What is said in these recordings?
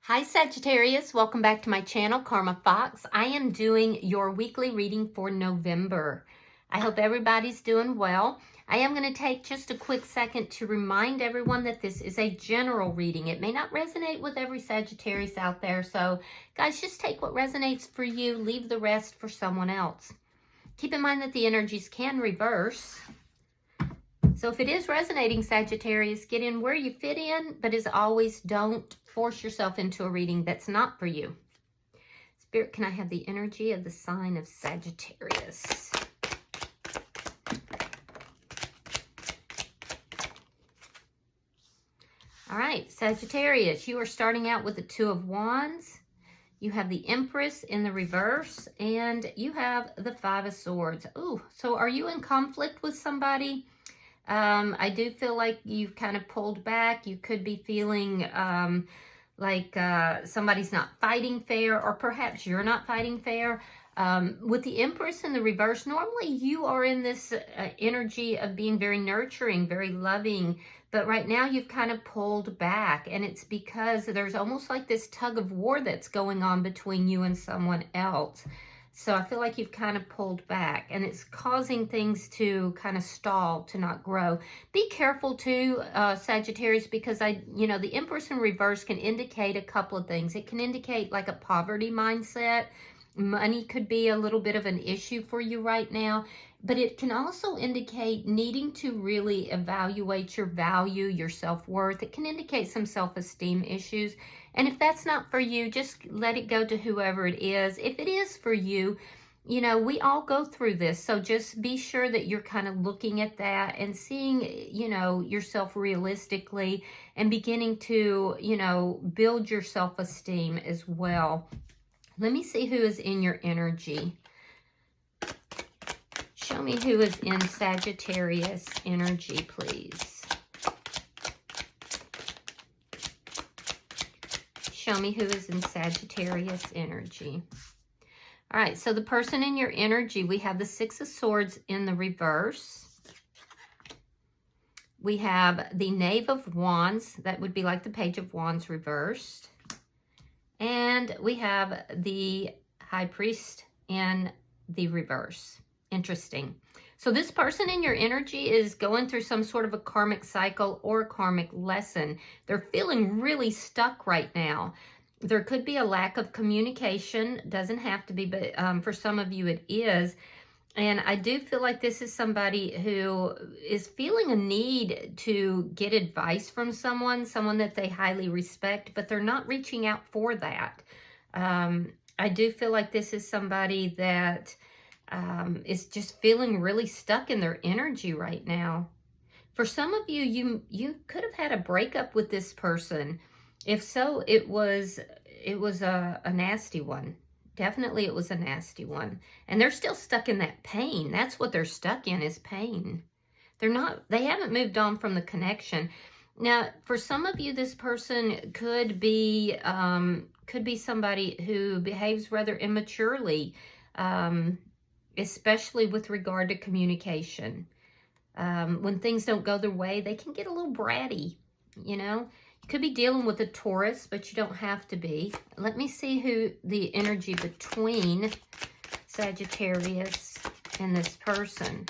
Hi Sagittarius, welcome back to my channel, Karma Fox. I am doing your weekly reading for November. I hope everybody's doing well. I am going to take just a quick second to remind everyone that this is a general reading. It may not resonate with every Sagittarius out there, so guys, just take what resonates for you, leave the rest for someone else. Keep in mind that the energies can reverse. So if it is resonating, Sagittarius, get in where you fit in, but as always, don't force yourself into a reading that's not for you. Spirit, can I have the energy of the sign of Sagittarius? All right, Sagittarius, you are starting out with the Two of Wands. You have the Empress in the reverse, and you have the Five of Swords. Ooh, so are you in conflict with somebody? I do feel like you've kind of pulled back. You could be feeling like somebody's not fighting fair, or perhaps you're not fighting fair. With the Empress in the reverse, normally you are in this energy of being very nurturing, very loving, but right now you've kind of pulled back, and it's because there's almost like this tug of war that's going on between you and someone else. So I feel like you've kind of pulled back, and it's causing things to kind of stall, to not grow. Be careful too, Sagittarius, because the Empress in reverse can indicate a couple of things. It can indicate like a poverty mindset. Money could be a little bit of an issue for you right now, but it can also indicate needing to really evaluate your value, your self-worth. It can indicate some self-esteem issues. And if that's not for you, just let it go to whoever it is. If it is for you, we all go through this. So just be sure that you're kind of looking at that and seeing, yourself realistically, and beginning to, build your self-esteem as well. Let me see who is in your energy. Show me who is in Sagittarius energy, please. Show me who is in Sagittarius energy. All right, so the person in your energy, we have the Six of Swords in the reverse. We have the Knave of Wands. That would be like the Page of Wands reversed. And we have the High Priest in the reverse. Interesting. So this person in your energy is going through some sort of a karmic cycle or a karmic lesson. They're feeling really stuck right now. There could be a lack of communication. Doesn't have to be, but for some of you it is. And I do feel like this is somebody who is feeling a need to get advice from someone that they highly respect, but they're not reaching out for that. I do feel like this is somebody that is just feeling really stuck in their energy right now. For some of you, you could have had a breakup with this person. If so, it was a nasty one. Definitely it was a nasty one. And they're still stuck in that pain. That's what they're stuck in, is pain. They haven't moved on from the connection. Now, for some of you, this person could be somebody who behaves rather immaturely, especially with regard to communication. When things don't go their way, they can get a little bratty, You could be dealing with a Taurus, but you don't have to be. Let me see who the energy between Sagittarius and this person.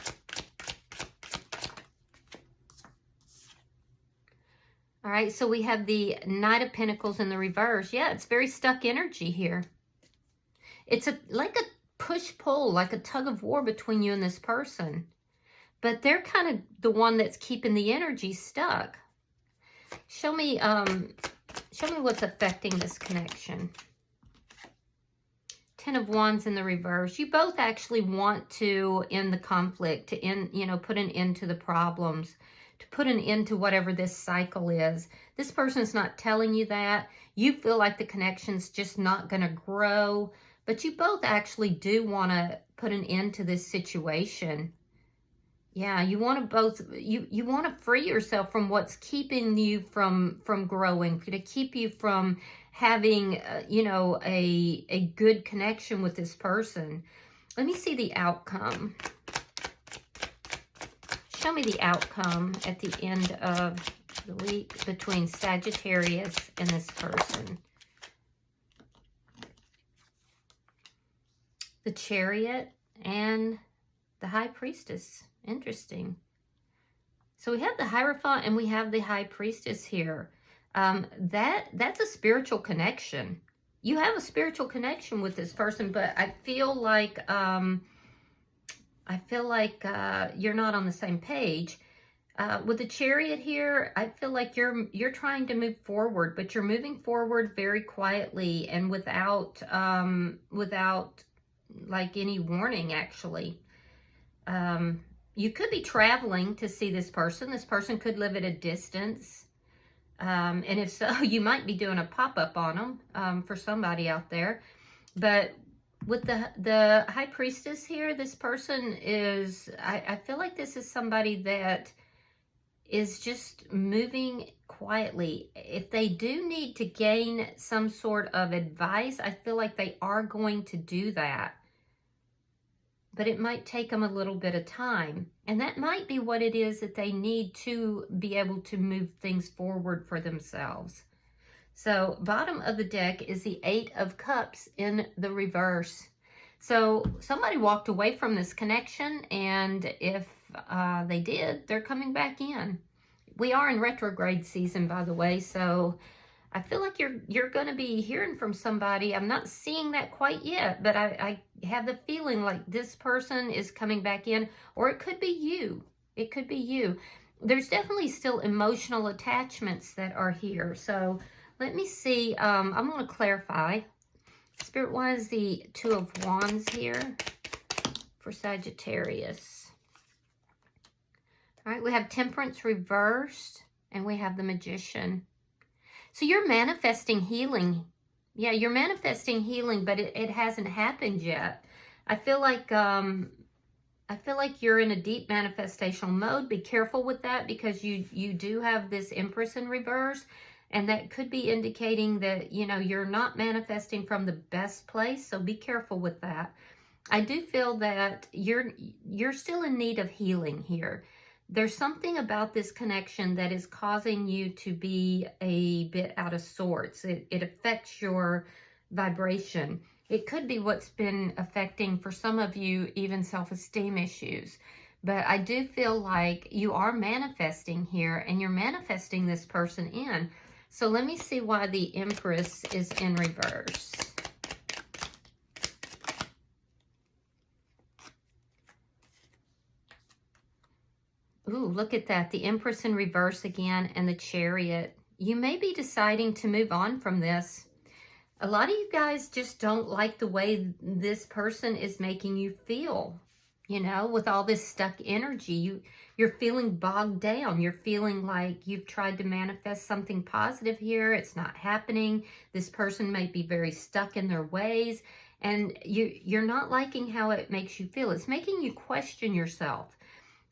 All right, so we have the Knight of Pentacles in the reverse. Yeah, it's very stuck energy here. It's like a push-pull, like a tug of war between you and this person. But they're kind of the one that's keeping the energy stuck. Show me what's affecting this connection. Ten of Wands in the reverse. You both actually want to end the conflict, to end, put an end to the problems, to put an end to whatever this cycle is. This person is not telling you that. You feel like the connection's just not going to grow, but you both actually do want to put an end to this situation. Yeah, you want to both, you want to free yourself from what's keeping you from growing, to keep you from having, a good connection with this person. Let me see the outcome. Show me the outcome at the end of the week between Sagittarius and this person. the Chariot, and the High Priestess. Interesting. So we have the Hierophant and we have the High Priestess here. That's a spiritual connection. You have a spiritual connection with this person, but I feel like you're not on the same page. With the Chariot here, I feel like you're trying to move forward, but you're moving forward very quietly and without like any warning, actually. You could be traveling to see this person. This person could live at a distance. And if so, you might be doing a pop-up on them for somebody out there. But with the High Priestess here, this person is, I feel like this is somebody that is just moving quietly. If they do need to gain some sort of advice, I feel like they are going to do that. But it might take them a little bit of time. And that might be what it is that they need to be able to move things forward for themselves. So bottom of the deck is the Eight of Cups in the reverse. So somebody walked away from this connection, and if they did, they're coming back in. We are in retrograde season, by the way, so I feel like you're going to be hearing from somebody. I'm not seeing that quite yet, but I have the feeling like this person is coming back in, or it could be you. It could be you. There's definitely still emotional attachments that are here. So let me see. I'm going to clarify. Spirit, what is the Two of Wands here for Sagittarius? All right, we have Temperance reversed, and we have the Magician. So you're manifesting healing. Yeah, you're manifesting healing, but it hasn't happened yet. I feel like you're in a deep manifestational mode. Be careful with that, because you do have this Empress in reverse, and that could be indicating that, you know, you're not manifesting from the best place. So be careful with that. I do feel that you're still in need of healing here. There's something about this connection that is causing you to be a bit out of sorts. It affects your vibration. It could be what's been affecting, for some of you, even self-esteem issues. But I do feel like you are manifesting here, and you're manifesting this person in. So let me see why the Empress is in reverse. Ooh, look at that. The Empress in reverse again, and the Chariot. You may be deciding to move on from this. A lot of you guys just don't like the way this person is making you feel. You know, with all this stuck energy, you're feeling bogged down. You're feeling like you've tried to manifest something positive here. It's not happening. This person might be very stuck in their ways, and you're not liking how it makes you feel. It's making you question yourself.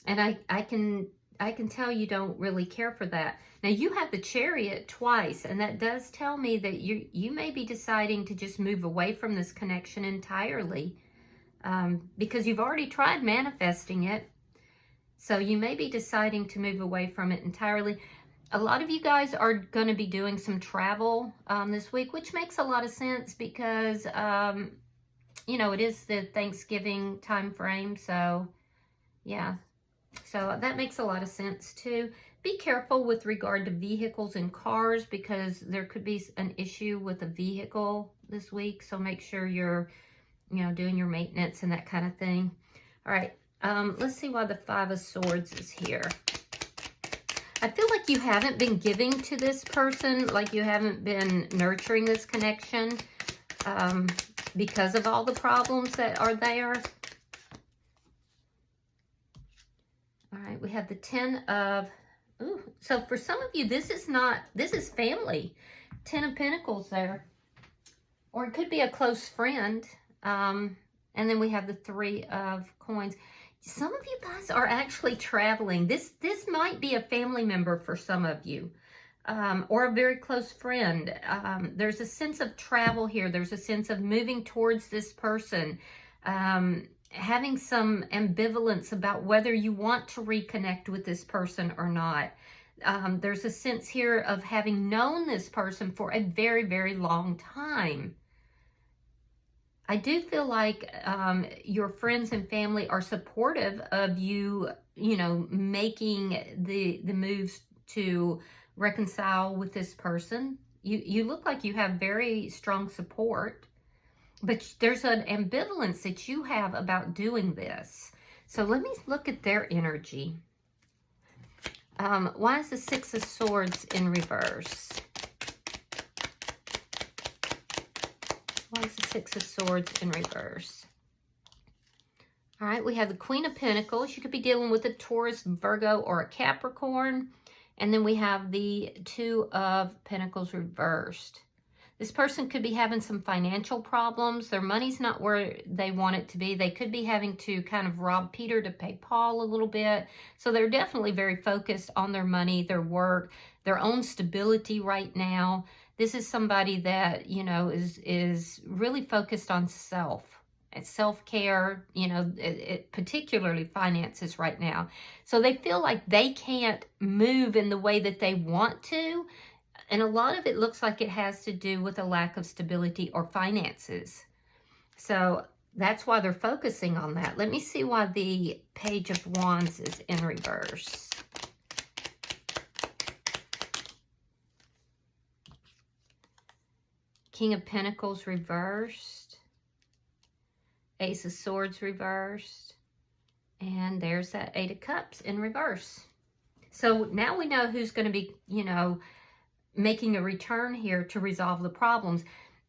And I can tell you don't really care for that. Now, you have the Chariot twice, and that does tell me that you may be deciding to just move away from this connection entirely, because you've already tried manifesting it. So you may be deciding to move away from it entirely. A lot of you guys are going to be doing some travel this week, which makes a lot of sense because, you know, it is the Thanksgiving time frame. So, yeah. So that makes a lot of sense too. Be careful with regard to vehicles and cars, because there could be an issue with a vehicle this week. So make sure you're, you know, doing your maintenance and that kind of thing. All right. Let's see why the Five of Swords is here. I feel like you haven't been giving to this person, like you haven't been nurturing this connection because of all the problems that are there. All right, we have the Ten of, ooh, so for some of you, this is family. Ten of Pentacles there. Or it could be a close friend. And then we have the Three of Coins. Some of you guys are actually traveling. This might be a family member for some of you, or a very close friend. There's a sense of travel here. There's a sense of moving towards this person, having some ambivalence about whether you want to reconnect with this person or not. There's a sense here of having known this person for a very, very long time. I do feel like your friends and family are supportive of you, you know, making the moves to reconcile with this person. You look like you have very strong support, but there's an ambivalence that you have about doing this. So let me look at their energy. Why is the Six of Swords in reverse? Why is the Six of Swords in reverse? All right, we have the Queen of Pentacles. You could be dealing with a Taurus, Virgo, or a Capricorn. And then we have the Two of Pentacles reversed. This person could be having some financial problems. Their money's not where they want it to be. They could be having to kind of rob Peter to pay Paul a little bit. So they're definitely very focused on their money, their work, their own stability right now. This is somebody that, you know, is really focused on self-care, you know, particularly finances right now. So they feel like they can't move in the way that they want to. And a lot of it looks like it has to do with a lack of stability or finances. So that's why they're focusing on that. Let me see why the Page of Wands is in reverse. King of Pentacles reversed. Ace of Swords reversed. And there's that Eight of Cups in reverse. So now we know who's going to be, you know, making a return here to resolve the problems.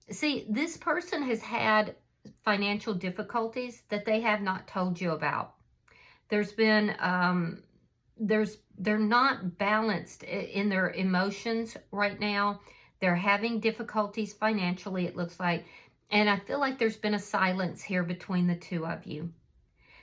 See, this person has had financial difficulties that they have not told you about. There's been, they're not balanced in their emotions right now. They're having difficulties financially, it looks like. And I feel like there's been a silence here between the two of you.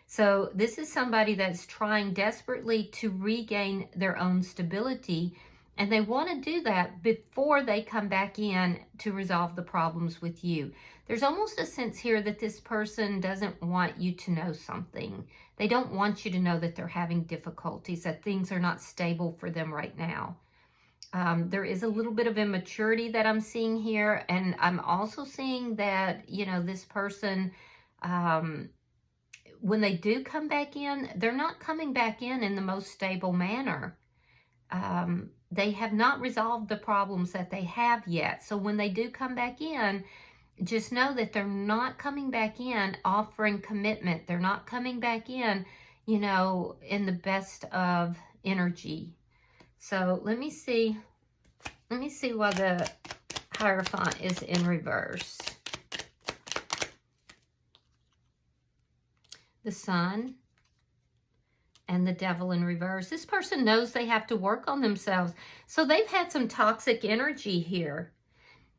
So this is somebody that's trying desperately to regain their own stability. And they want to do that before they come back in to resolve the problems with you. There's almost a sense here that this person doesn't want you to know something. They don't want you to know that they're having difficulties, that things are not stable for them right now. There is a little bit of immaturity that I'm seeing here. And I'm also seeing that, you know, this person, when they do come back in, they're not coming back in the most stable manner. They have not resolved the problems that they have yet. So when they do come back in, just know that they're not coming back in offering commitment. They're not coming back in, you know, in the best of energy. So let me see why the Hierophant is in reverse. The Sun and the Devil in reverse. This person knows they have to work on themselves. So they've had some toxic energy here.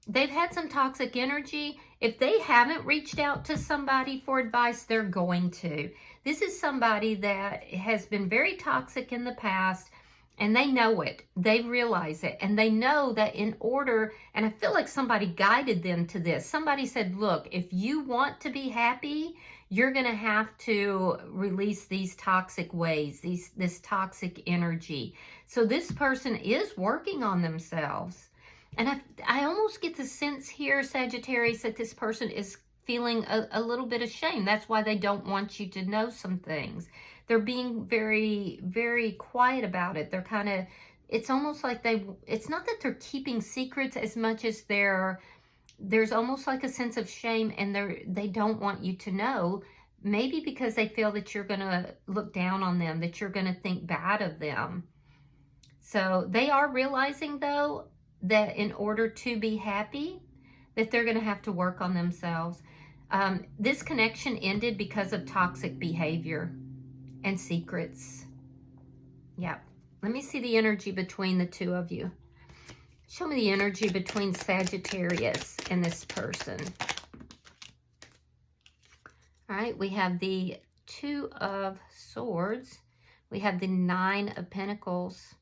They've had some toxic energy. If they haven't reached out to somebody for advice, they're going to. This is somebody that has been very toxic in the past, and they know it. They realize it. And they know that in order, and I feel like somebody guided them to this. Somebody said, look, if you want to be happy, you're going to have to release these toxic ways, this toxic energy. So this person is working on themselves. And I almost get the sense here, Sagittarius, that this person is feeling a little bit of shame. That's why they don't want you to know some things. They're being very, very quiet about it. They're kind of, it's almost like it's not that they're keeping secrets as much as there's almost like a sense of shame, and they don't want you to know, maybe because they feel that you're going to look down on them, that you're going to think bad of them. So they are realizing, though, that in order to be happy, that they're going to have to work on themselves. This connection ended because of toxic behavior and secrets. Yeah. Let me see the energy between the two of you. Show me the energy between Sagittarius and this person. All right, we have the Two of Swords. We have the Nine of Pentacles.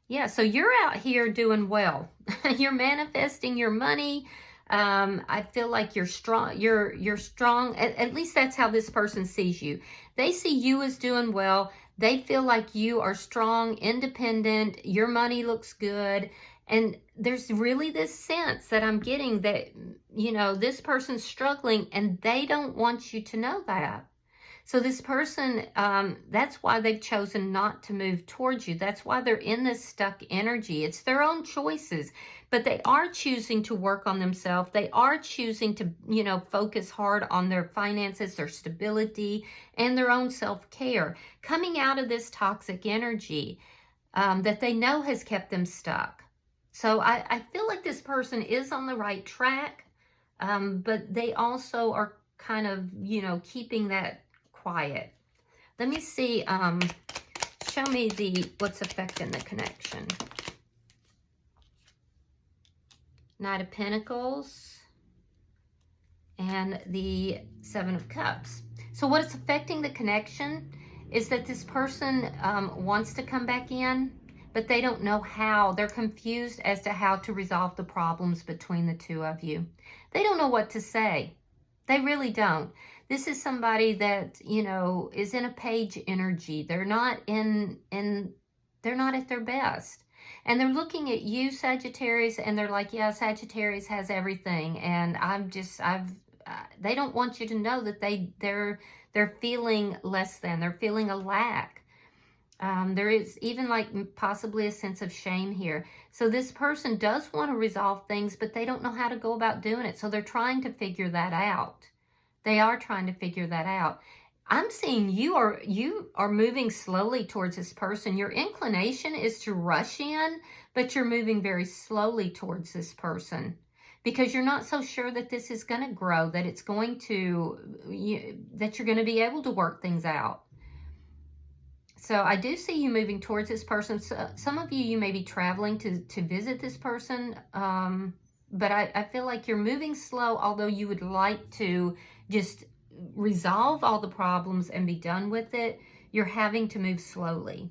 Yeah, so you're out here doing well. You're manifesting your money. I feel like you're strong. You're strong. At least that's how this person sees you. They see you as doing well. They feel like you are strong, independent. Your money looks good. And there's really this sense that I'm getting that you know, this person's struggling and they don't want you to know that. So this person, that's why they've chosen not to move towards you. That's why they're in this stuck energy. It's their own choices, but they are choosing to work on themselves. They are choosing to, you know, focus hard on their finances, their stability, and their own self-care. Coming out of this toxic energy that they know has kept them stuck. So I feel like this person is on the right track, but they also are kind of, you know, keeping that quiet. Let me see, show me what's affecting the connection. Knight of Pentacles and the Seven of Cups. So what is affecting the connection is that this person wants to come back in, but they don't know how. They're confused as to how to resolve the problems between the two of you. They don't know what to say. They really don't. This is somebody that, you know, is in a page energy. They're not they're not at their best. And they're looking at you, Sagittarius, and they're like, yeah, Sagittarius has everything. And they don't want you to know that they're feeling less than. They're feeling a lack. There is even like possibly a sense of shame here. So this person does want to resolve things, but they don't know how to go about doing it. So they're trying to figure that out. They are trying to figure that out. I'm seeing you are moving slowly towards this person. Your inclination is to rush in, but you're moving very slowly towards this person because you're not so sure that this is going to grow, that it's going to, that you're going to be able to work things out. So I do see you moving towards this person. So some of you may be traveling to visit this person, but I feel like you're moving slow, although you would like to just resolve all the problems and be done with it. You're having to move slowly.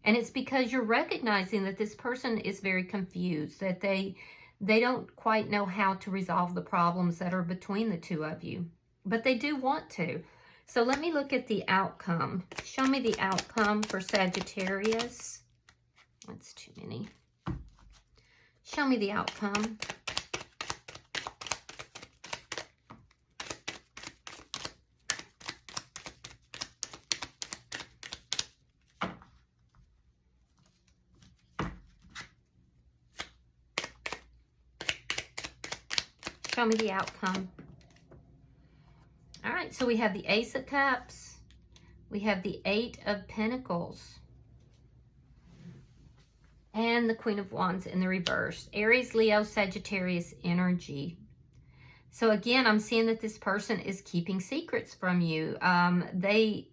And it's because you're recognizing that this person is very confused, that they don't quite know how to resolve the problems that are between the two of you, but they do want to. So let me look at the outcome. Show me the outcome for Sagittarius. That's too many. Show me the outcome. Show me the outcome. All right, so we have the Ace of Cups. We have the Eight of Pentacles. And the Queen of Wands in the reverse. Aries, Leo, Sagittarius energy. So again, I'm seeing that this person is keeping secrets from you. They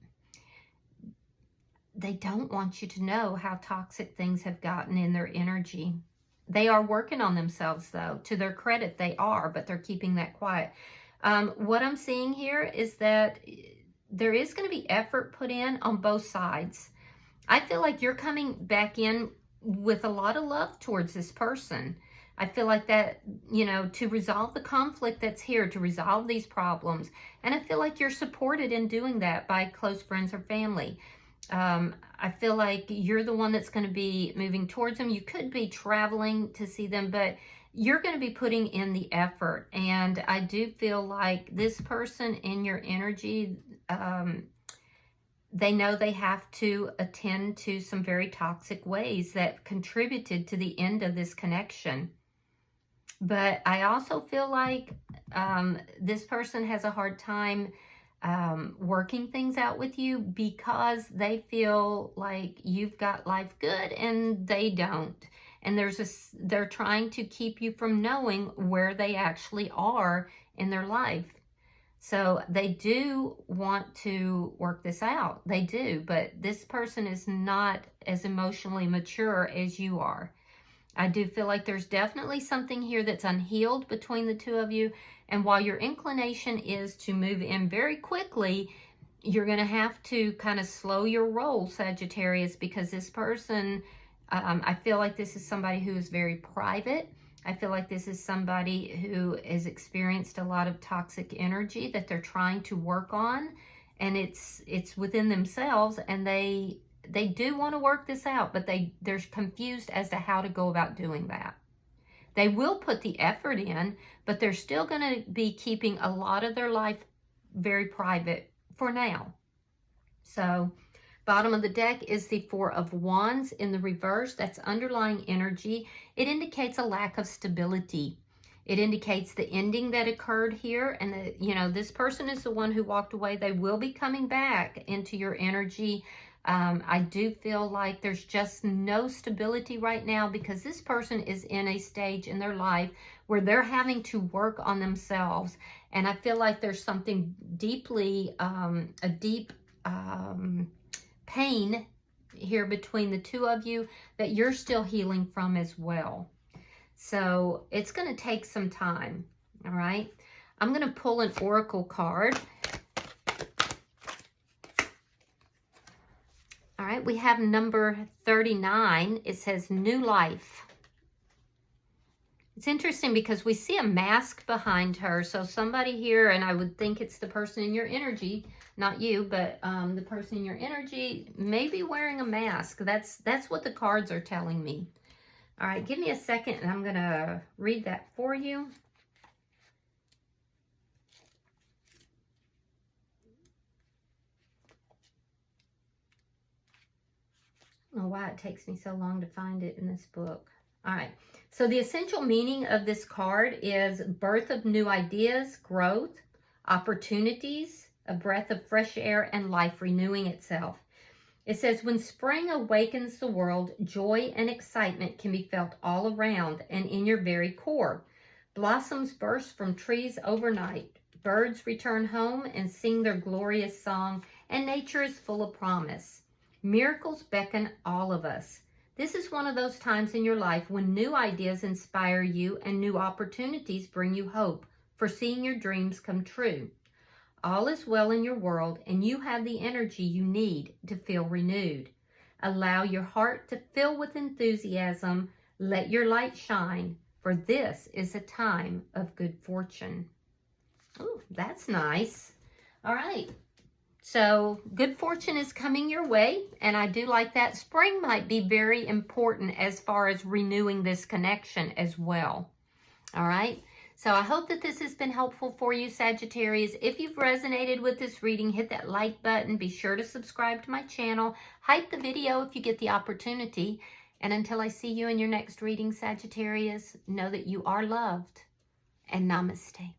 don't want you to know how toxic things have gotten in their energy. They are working on themselves, though. To their credit, they are, but they're keeping that quiet. What I'm seeing here is that there is going to be effort put in on both sides. I feel like you're coming back in with a lot of love towards this person. I feel like that, you know, to resolve the conflict that's here, to resolve these problems. And I feel like you're supported in doing that by close friends or family. I feel like you're the one that's going to be moving towards them. You could be traveling to see them, but you're going to be putting in the effort. And I do feel like this person in your energy, they know they have to attend to some very toxic ways that contributed to the end of this connection. But I also feel like this person has a hard time working things out with you because they feel like you've got life good and they don't. And they're trying to keep you from knowing where they actually are in their life. So they do want to work this out. They do, but this person is not as emotionally mature as you are. I do feel like there's definitely something here that's unhealed between the two of you. And while your inclination is to move in very quickly, you're going to have to kind of slow your roll, Sagittarius, because this person, I feel like this is somebody who is very private. I feel like this is somebody who has experienced a lot of toxic energy that they're trying to work on. And it's within themselves, and they do want to work this out, but they're confused as to how to go about doing that. They will put the effort in, but they're still going to be keeping a lot of their life very private for now. So, bottom of the deck is the Four of Wands in the reverse. That's underlying energy. It indicates a lack of stability. It indicates the ending that occurred here, and that, you know, this person is the one who walked away. They will be coming back into your energy. I do feel like there's just no stability right now because this person is in a stage in their life where they're having to work on themselves. And I feel like there's something deeply, a deep pain here between the two of you that you're still healing from as well. So it's going to take some time. All right. I'm going to pull an oracle card. All right, we have number 39. It says new life. It's interesting because we see a mask behind her. So somebody here, and I would think it's the person in your energy, not you, but the person in your energy may be wearing a mask. That's what the cards are telling me. All right, give me a second and I'm going to read that for you. I don't know why it takes me so long to find it in this book. All right, so the essential meaning of this card is birth of new ideas, growth, opportunities, a breath of fresh air, and life renewing itself. It says, when spring awakens the world, joy and excitement can be felt all around and in your very core. Blossoms burst from trees overnight. Birds return home and sing their glorious song, and nature is full of promise. Miracles beckon all of us. This is one of those times in your life when new ideas inspire you and new opportunities bring you hope for seeing your dreams come true. All is well in your world, and you have the energy you need to feel renewed. Allow your heart to fill with enthusiasm. Let your light shine, for this is a time of good fortune. Oh, that's nice. All right. So good fortune is coming your way, and I do like that. Spring might be very important as far as renewing this connection as well. All right. So I hope that this has been helpful for you, Sagittarius. If you've resonated with this reading, hit that like button. Be sure to subscribe to my channel. Hype the video if you get the opportunity. And until I see you in your next reading, Sagittarius, know that you are loved, and namaste.